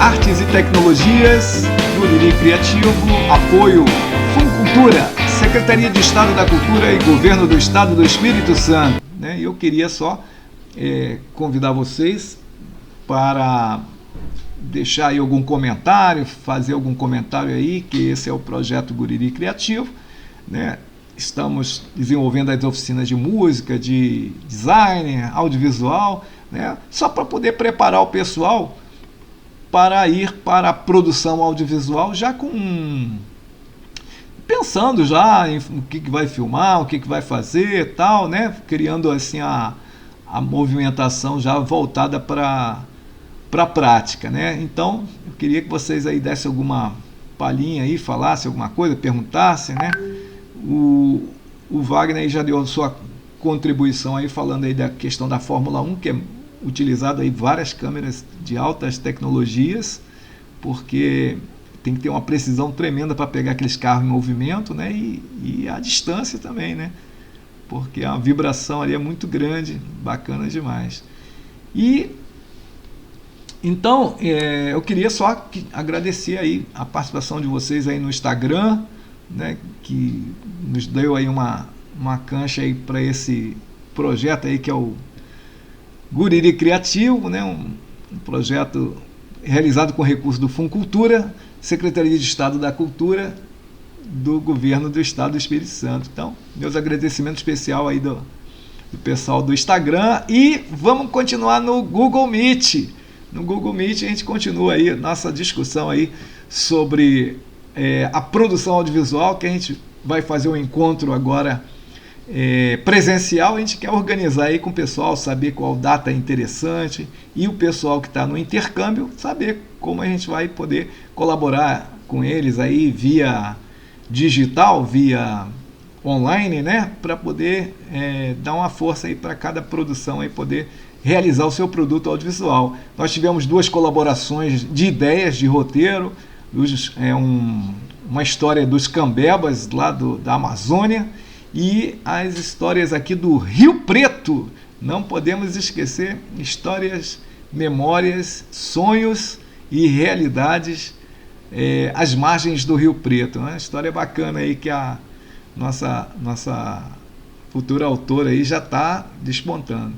Artes e Tecnologias, Guriri Criativo, apoio Funcultura, Secretaria de Estado da Cultura e Governo do Estado do Espírito Santo. E eu queria só convidar vocês para deixar aí algum comentário, fazer algum comentário aí, que esse é o projeto Guriri Criativo, né? Estamos desenvolvendo as oficinas de música, de design, audiovisual, né? Só para poder preparar o pessoal para ir para a produção audiovisual já pensando já em o que vai filmar, o que vai fazer, tal, né? Criando assim a movimentação já voltada para a prática, né? Então, eu queria que vocês aí dessem alguma palhinha aí, falassem alguma coisa, perguntassem, né? O Wagner aí já deu a sua contribuição aí falando aí da questão da Fórmula 1, que é utilizado aí várias câmeras de altas tecnologias, porque tem que ter uma precisão tremenda para pegar aqueles carros em movimento, né? E a distância também, né? Porque a vibração ali é muito grande, bacana demais. Então, eu queria só agradecer aí a participação de vocês aí no Instagram, né, que nos deu aí uma cancha aí para esse projeto aí que é o Guriri Criativo, né, um projeto realizado com recursos do Funcultura, Secretaria de Estado da Cultura do Governo do Estado do Espírito Santo. Então, meus agradecimentos especial aí do pessoal do Instagram, e vamos continuar no Google Meet. No Google Meet a gente continua aí nossa discussão aí sobre a produção audiovisual, que a gente vai fazer um encontro agora presencial. A gente quer organizar aí com o pessoal, saber qual data é interessante, e o pessoal que está no intercâmbio saber como a gente vai poder colaborar com eles aí via digital, via online, né, para poder dar uma força aí para cada produção aí poder realizar o seu produto audiovisual. Nós tivemos 2 colaborações de ideias de roteiro, uma história dos cambebas lá da Amazônia, e as histórias aqui do Rio Preto. Não podemos esquecer histórias, memórias, sonhos e realidades às margens do Rio Preto. Uma história bacana aí que a nossa futura autora aí já está despontando.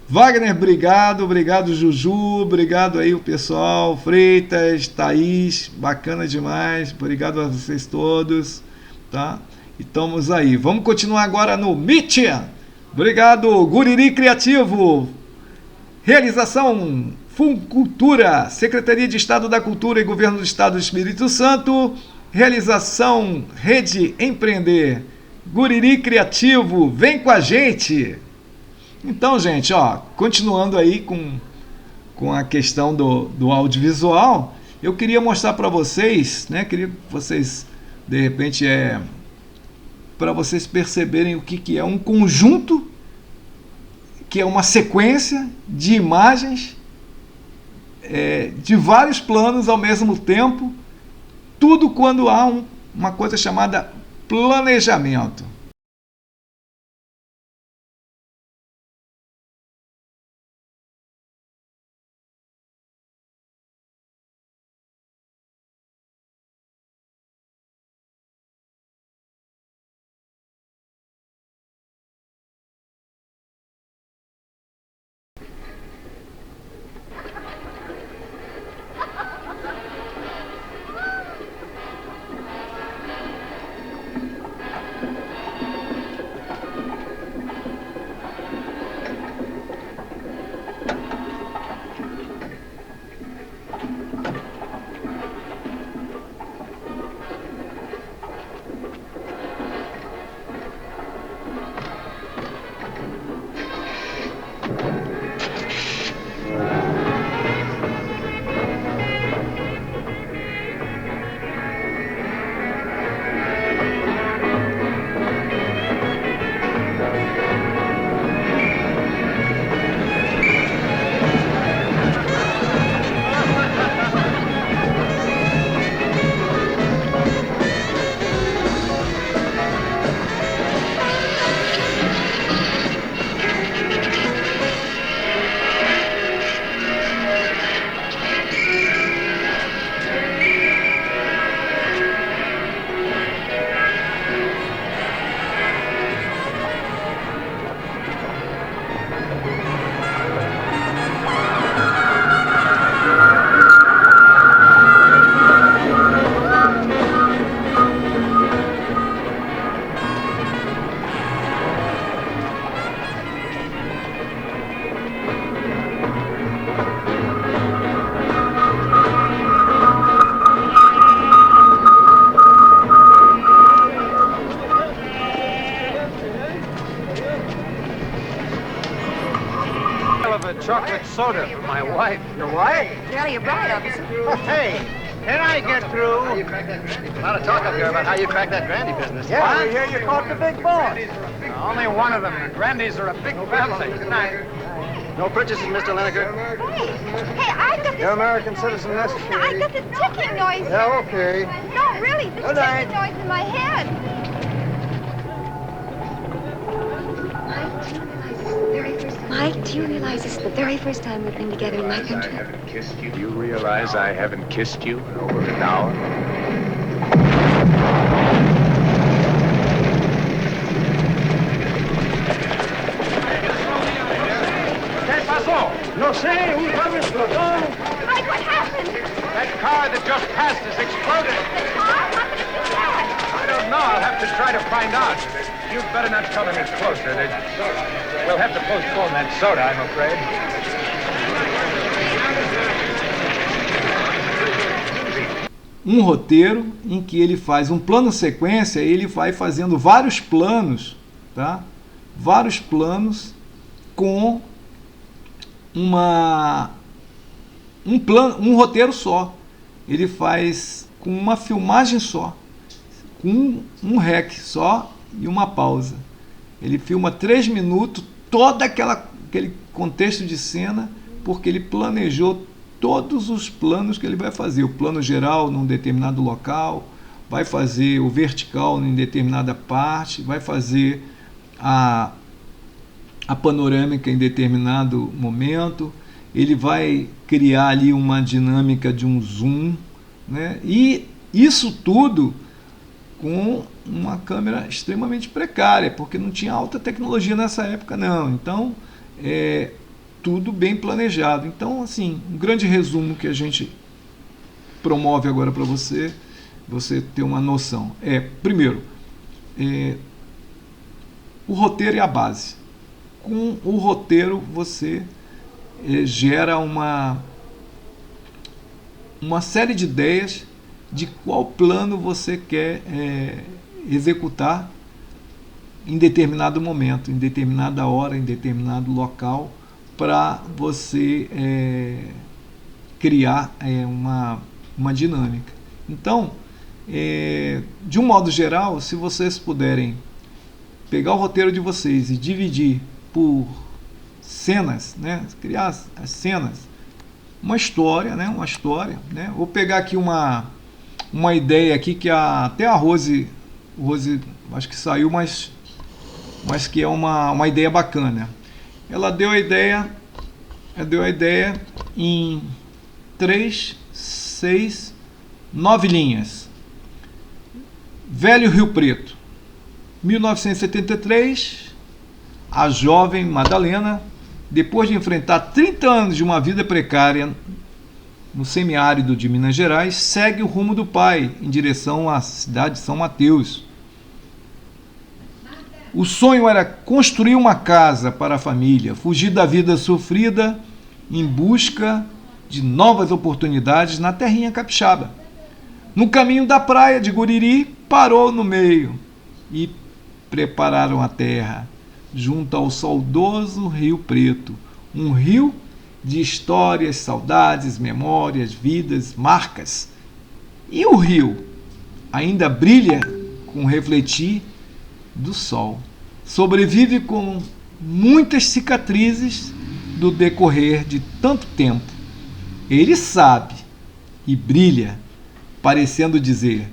Wagner, obrigado Juju, obrigado aí o pessoal, Freitas, Thaís, bacana demais, obrigado a vocês todos, tá? E estamos aí, vamos continuar agora no Meet. Obrigado, Guriri Criativo, realização Funcultura, Secretaria de Estado da Cultura e Governo do Estado do Espírito Santo, realização Rede Empreender, Guriri Criativo, vem com a gente! Então, gente, continuando aí com a questão do audiovisual, eu queria mostrar para vocês, né? Queria que vocês, de repente, para vocês perceberem o que é um conjunto, que é uma sequência de imagens de vários planos ao mesmo tempo, tudo quando há uma coisa chamada planejamento. of a chocolate soda for my wife. Your wife? Really, your bride, officer. Hey, can I get through? A lot of talk up here about how you cracked that Grandy business. Yeah, What? we hear you caught the big boss. Only one of them. The Grandys are a big family. Good night. No purchases, Mr. Lineker. Hey, I got Your this. American citizen I necessary. got this ticking noise. Yeah, okay. No, really, this Good night. ticking noise in my head. Mike, do you realize this is the very first time we've been together in my country? Do you realize I haven't kissed you in over an hour? ¿Qué pasó? No sé, un carro explotó. Mike, what happened? That car that just passed us exploded. How could it do that? I don't know. I'll have to try to find out. You'd better not come any closer. We'll have to postpone that soda, I'm afraid. Um roteiro em que ele faz um plano sequência, ele vai fazendo vários planos, tá? Vários planos com um roteiro só. Ele faz com uma filmagem só, com um rec só e uma pausa. Ele filma 3 minutos, todo aquele contexto de cena, porque ele planejou todos os planos que ele vai fazer. O plano geral num determinado local, vai fazer o vertical em determinada parte, vai fazer a panorâmica em determinado momento, ele vai criar ali uma dinâmica de um zoom, né? E isso tudo com uma câmera extremamente precária, porque não tinha alta tecnologia nessa época não. Então, tudo bem planejado. Então, assim, um grande resumo que a gente promove agora para você ter uma noção. Primeiro, o roteiro é a base. Com o roteiro você gera uma série de ideias de qual plano você quer executar em determinado momento, em determinada hora, em determinado local, para você criar uma dinâmica. Então, de um modo geral, se vocês puderem pegar o roteiro de vocês e dividir por cenas, né? Criar as cenas, uma história, né? Vou pegar aqui uma ideia aqui que até a Rose acho que saiu, mas que é uma ideia bacana. Ela deu a ideia em 3, 6, 9 linhas. Velho Rio Preto, 1973, a jovem Madalena, depois de enfrentar 30 anos de uma vida precária no semiárido de Minas Gerais, segue o rumo do pai em direção à cidade de São Mateus. O sonho era construir uma casa para a família, fugir da vida sofrida em busca de novas oportunidades na terrinha capixaba. No caminho da praia de Guriri, parou no meio e prepararam a terra junto ao saudoso Rio Preto, um rio de histórias, saudades, memórias, vidas, marcas. E o rio ainda brilha com o refletir do sol. Sobrevive com muitas cicatrizes do decorrer de tanto tempo. Ele sabe e brilha, parecendo dizer: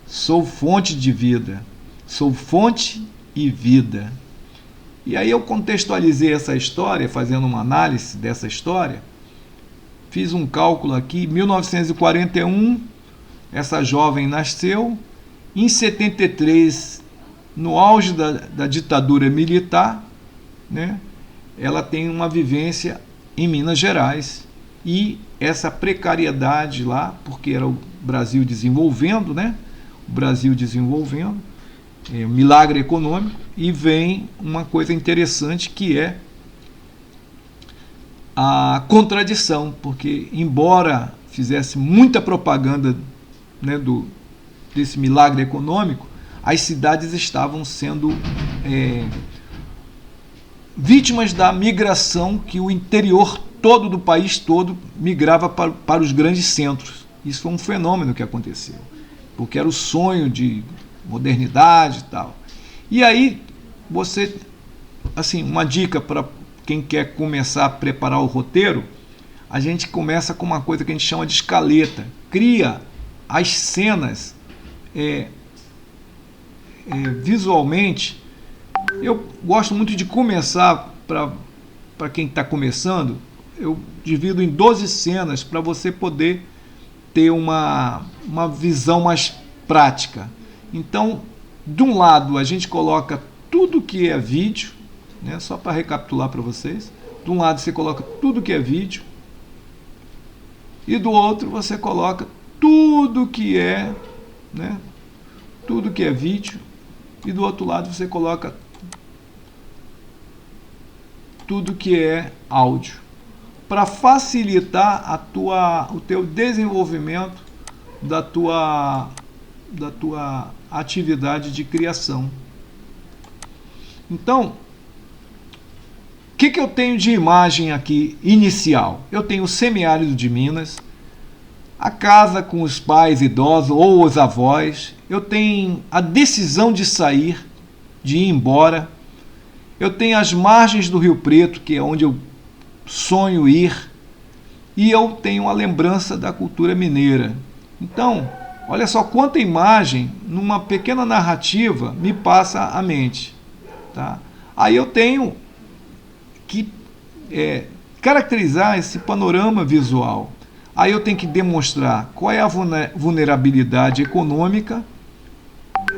sou fonte de vida, sou fonte e vida. E aí eu contextualizei essa história, fazendo uma análise dessa história. Fiz um cálculo aqui, 1941, essa jovem nasceu. Em 73, no auge da ditadura militar, né, ela tem uma vivência em Minas Gerais. E essa precariedade lá, porque era o Brasil desenvolvendo, né? O Brasil desenvolvendo, milagre econômico, e vem uma coisa interessante que é a contradição, porque embora fizesse muita propaganda, né, desse milagre econômico, as cidades estavam sendo vítimas da migração, que o interior todo do país todo migrava para os grandes centros. Isso foi um fenômeno que aconteceu, porque era o sonho de modernidade e tal. E aí, você, assim, uma dica para quem quer começar a preparar o roteiro, a gente começa com uma coisa que a gente chama de escaleta. Cria as cenas visualmente. Eu gosto muito de começar, para quem está começando, eu divido em 12 cenas para você poder ter uma visão mais prática. Então, de um lado, a gente coloca tudo que é vídeo, né, só para recapitular para vocês. De um lado, você coloca tudo que é vídeo, e do outro, você coloca tudo que é, né, tudo que é vídeo, e do outro lado, você coloca tudo que é áudio, para facilitar o teu desenvolvimento da tua atividade de criação. Então, o que eu tenho de imagem aqui inicial? Eu tenho o semiárido de Minas, a casa com os pais idosos ou os avós, eu tenho a decisão de sair, de ir embora, eu tenho as margens do Rio Preto, que é onde eu sonho ir, e eu tenho a lembrança da cultura mineira. Então, olha só quanta imagem numa pequena narrativa me passa à mente, tá? Aí eu tenho que caracterizar esse panorama visual. Aí eu tenho que demonstrar qual é a vulnerabilidade econômica,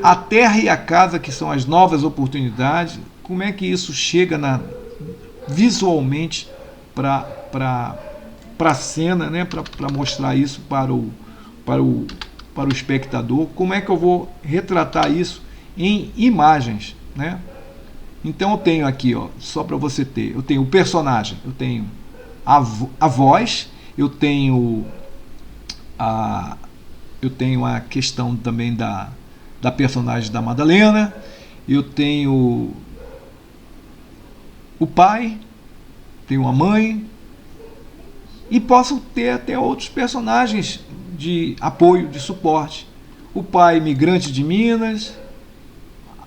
a terra e a casa, que são as novas oportunidades, como é que isso chega visualmente para a cena, né? Para mostrar isso para o espectador, como é que eu vou retratar isso em imagens, né? Então eu tenho aqui, ó, só para você ter, eu tenho o personagem, eu tenho a voz, eu tenho a questão também da personagem da Madalena, eu tenho o pai, tenho a mãe, e posso ter até outros personagens de apoio, de suporte. O pai imigrante de Minas,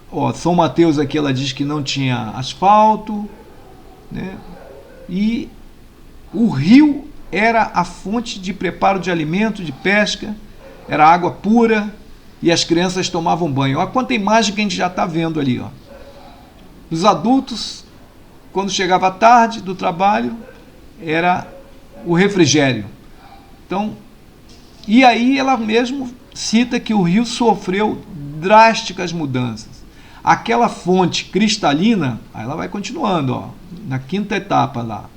ó, São Mateus aqui ela diz que não tinha asfalto, né? E o rio era a fonte de preparo de alimento, de pesca, era água pura e as crianças tomavam banho. Olha quanta imagem que a gente já está vendo ali, ó. Os adultos, quando chegava tarde do trabalho, era o refrigério. Então, e aí ela mesmo cita que o rio sofreu drásticas mudanças. Aquela fonte cristalina, aí ela vai continuando, ó, na quinta etapa lá.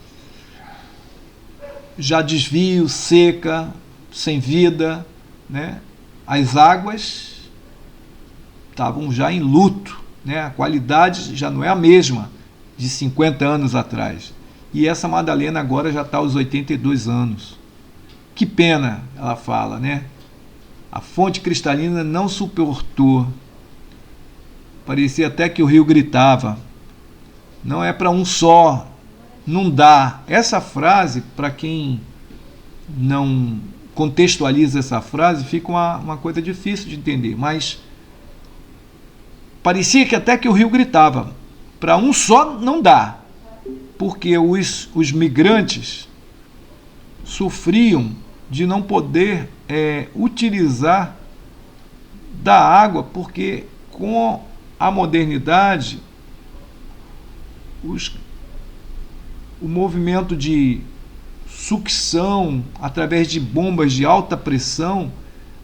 Já desvio, seca, sem vida, né? As águas estavam já em luto, né? A qualidade já não é a mesma de 50 anos atrás. E essa Madalena agora já está aos 82 anos. Que pena, ela fala, né? A fonte cristalina não suportou. Parecia até que o rio gritava. Não é para um só, não dá. Essa frase, para quem não contextualiza essa frase, fica uma coisa difícil de entender. Mas parecia que até que o rio gritava. Para um só não dá. Porque os migrantes sofriam de não poder utilizar da água, porque com a modernidade o movimento de sucção através de bombas de alta pressão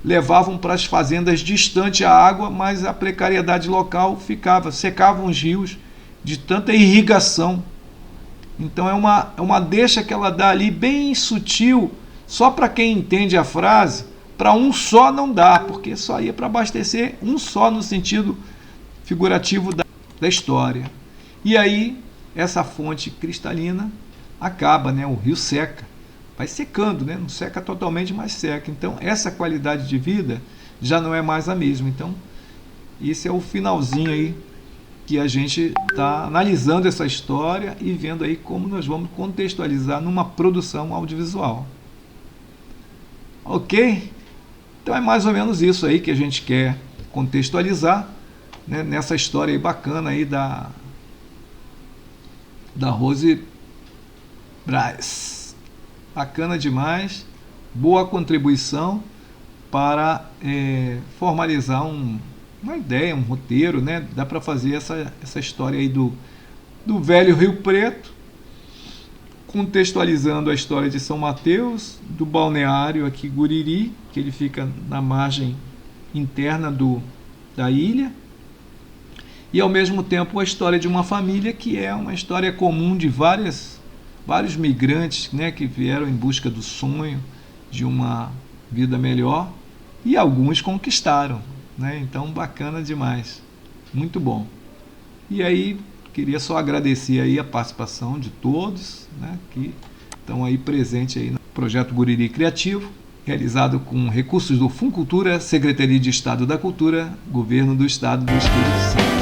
levavam para as fazendas distante a água, mas a precariedade local secavam os rios de tanta irrigação. Então é uma deixa que ela dá ali bem sutil, só para quem entende a frase. Para um só não dá, porque só ia para abastecer um só no sentido figurativo da história. E aí essa fonte cristalina acaba, né? O rio seca, vai secando, né? Não seca totalmente, mas seca. Então essa qualidade de vida já não é mais a mesma. Então esse é o finalzinho aí que a gente está analisando essa história e vendo aí como nós vamos contextualizar numa produção audiovisual. Ok? Então é mais ou menos isso aí que a gente quer contextualizar, né, nessa história aí bacana aí da Rose Braz. Bacana demais, boa contribuição para formalizar uma ideia, um roteiro, né? Dá para fazer essa história aí do velho Rio Preto, contextualizando a história de São Mateus, do balneário aqui Guriri, que ele fica na margem interna da ilha, e ao mesmo tempo a história de uma família que é uma história comum de vários migrantes, né, que vieram em busca do sonho de uma vida melhor, e alguns conquistaram, né? Então bacana demais, muito bom. E aí queria só agradecer aí a participação de todos, né, que estão aí presentes aí no projeto Guriri Criativo, realizado com recursos do Funcultura, Secretaria de Estado da Cultura, Governo do Estado do Espírito Santo.